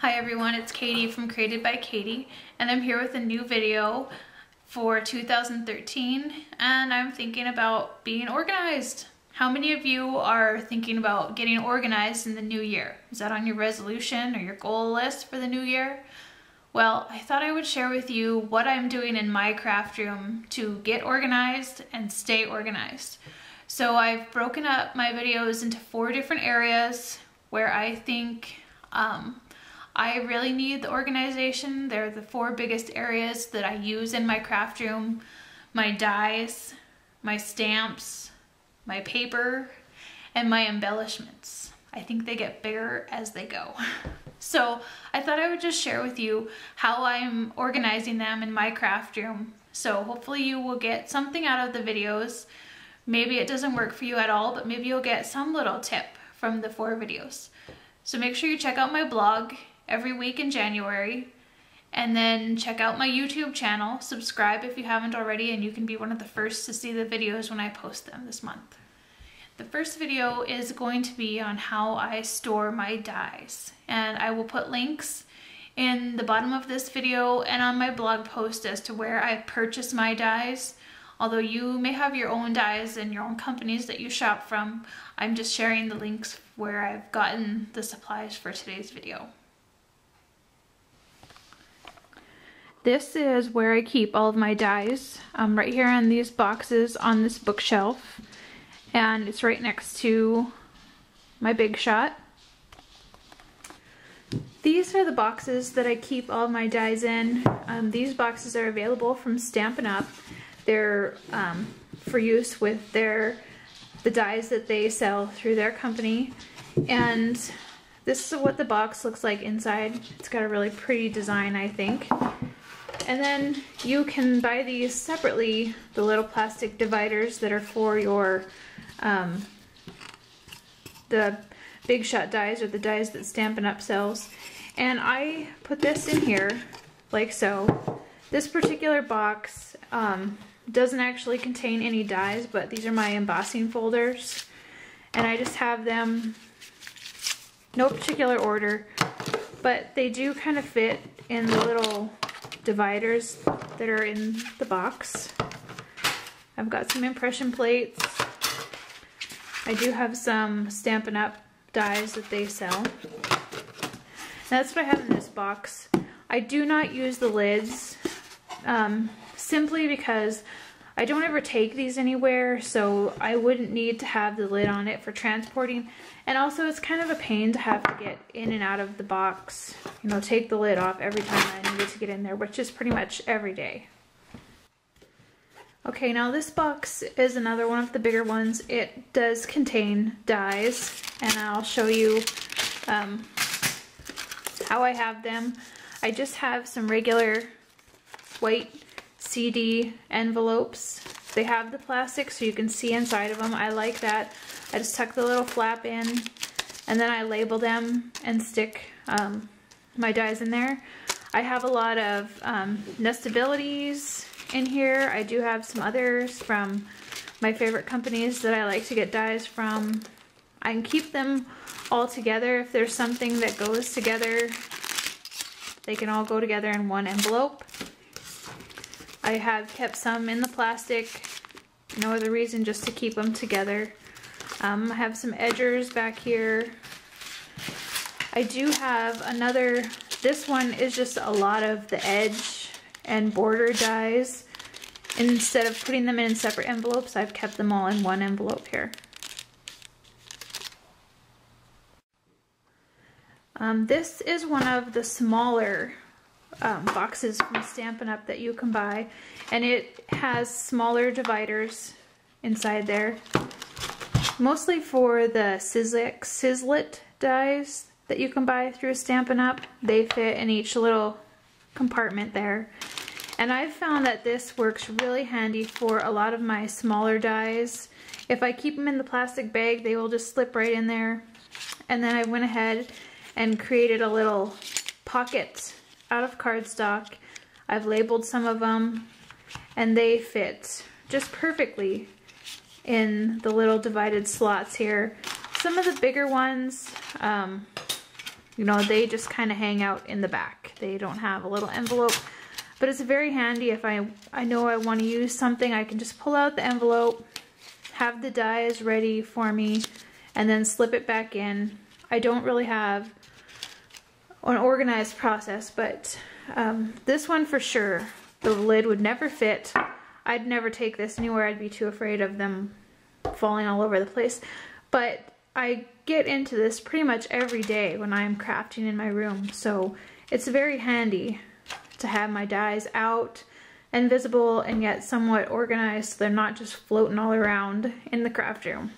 Hi everyone, it's Katie from Created by Katie, and I'm here with a new video for 2013, and I'm thinking about being organized. How many of you are thinking about getting organized in the new year? Is that on your resolution or your goal list for the new year? Well, I thought I would share with you what I'm doing in my craft room to get organized and stay organized. So I've broken up my videos into 4 different areas where I think I really need the organization. They're the 4 biggest areas that I use in my craft room: my dies, my stamps, my paper, and my embellishments. I think they get bigger as they go. So I thought I would just share with you how I'm organizing them in my craft room. So hopefully you will get something out of the videos. Maybe it doesn't work for you at all, but maybe you'll get some little tip from the 4 videos. So make sure you check out my blog every week in January, and then check out my YouTube channel. Subscribe if you haven't already, and you can be one of the first to see the videos when I post them this month. The first video is going to be on how I store my dies, and I will put links in the bottom of this video and on my blog post as to where I purchase my dies. Although you may have your own dies and your own companies that you shop from, I'm just sharing the links where I've gotten the supplies for today's video. This is where I keep all of my dies, right here in these boxes on this bookshelf, and it's right next to my Big Shot. These are the boxes that I keep all of my dies in. These boxes are available from Stampin' Up. They're for use with the dies that they sell through their company, and this is what the box looks like inside. It's got a really pretty design, I think. And then you can buy these separately, the little plastic dividers that are for your the Big Shot dies, or the dies that Stampin' Up sells. And I put this in here like so. This particular box doesn't actually contain any dies, but these are my embossing folders, and I just have them no particular order, but they do kind of fit in the little dividers that are in the box. I've got some impression plates. I do have some Stampin' Up dies that they sell. That's what I have in this box. I do not use the lids, simply because I don't ever take these anywhere, so I wouldn't need to have the lid on it for transporting. And also it's kind of a pain to have to get in and out of the box, you know, take the lid off every time I needed to get in there, which is pretty much every day. Okay, now this box is another one of the bigger ones. It does contain dies, and I'll show you how I have them. I just have some regular white CD envelopes. They have the plastic so you can see inside of them. I like that. I just tuck the little flap in, and then I label them and stick my dies in there. I have a lot of Nestabilities in here. I do have some others from my favorite companies that I like to get dies from. I can keep them all together. If there's something that goes together, they can all go together in one envelope. I have kept some in the plastic, no other reason, just to keep them together. I have some edgers back here. I do have another, this one is just a lot of the edge and border dies. Instead of putting them in separate envelopes, I've kept them all in one envelope here. This is one of the smaller boxes from Stampin' Up that you can buy, and it has smaller dividers inside there, mostly for the Sizzlet dies that you can buy through Stampin' Up. They fit in each little compartment there, and I've found that this works really handy for a lot of my smaller dies. If I keep them in the plastic bag, they will just slip right in there. And then I went ahead and created a little pocket out of cardstock. I've labeled some of them, and they fit just perfectly in the little divided slots here. Some of the bigger ones, You know, they just kind of hang out in the back. They don't have a little envelope, but it's very handy if I know I want to use something. I can just pull out the envelope, have the dies ready for me, and then slip it back in. I don't really have an organized process, but this one for sure, the lid would never fit. I'd never take this anywhere. I'd be too afraid of them falling all over the place. But I get into this pretty much every day when I'm crafting in my room, so it's very handy to have my dies out and visible and yet somewhat organized so they're not just floating all around in the craft room.